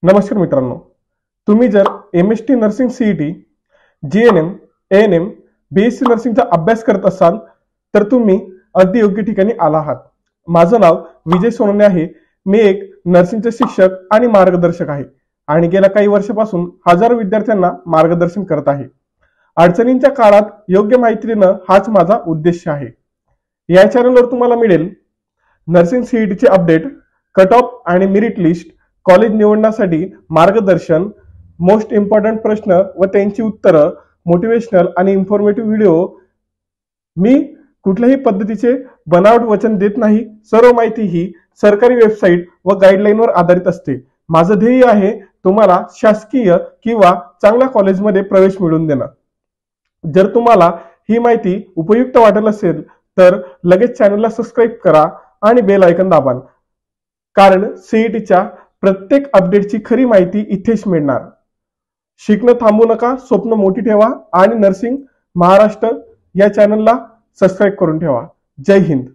नमस्कार मित्रांनो, तुम्ही जर MST nursing CET, GNM, ANM, BSc नर्सिंगचा अभ्यास करत असाल तर तुम्ही अगदी योग्य ठिकाणी आला आहात। माझं नाव विजय सोनवणे आहे। मी एक नर्सिंगचे शिक्षक आणि मार्गदर्शक आहे आणि गेल्या काही वर्षापासून हजारो विद्यार्थ्यांना मार्गदर्शन करत आहे। अडचणींच्या काळात योग्य माहिती देणं हाच माझा उद्देश आहे। या चॅनलवर तुम्हाला मिळेल नर्सिंग CETचे अपडेट, कट ऑफ आणि मेरिट लिस्ट, कॉलेज निवडण्यासाठी मार्गदर्शन, मोस्ट इम्पॉर्टंट प्रश्न व त्यांची उत्तरं, मोटिवेशनल आणि इन्फॉर्मेटिव्ह व्हिडिओ। मी कुठल्याही पद्धतीचे बनावट वचन देत नाही। सर्व माहिती ही सरकारी वेबसाईट व गाईडलाईनवर आधारित असते। माझं ध्येय आहे तुम्हाला शासकीय किंवा चांगल्या कॉलेजमध्ये प्रवेश मिळवून देणं। जर तुम्हाला ही माहिती उपयुक्त वाटत असेल तर लगेच चॅनलला सबस्क्राईब करा आणि बेल आयकॉन दाबा, कारण CETच्या प्रत्येक अपडेटची खरी माहिती इथेच मिळणार। शिकणं थांबू नका, स्वप्न मोठी ठेवा आणि नर्सिंग महाराष्ट्र या चॅनलला सबस्क्राईब करून ठेवा। जय हिंद।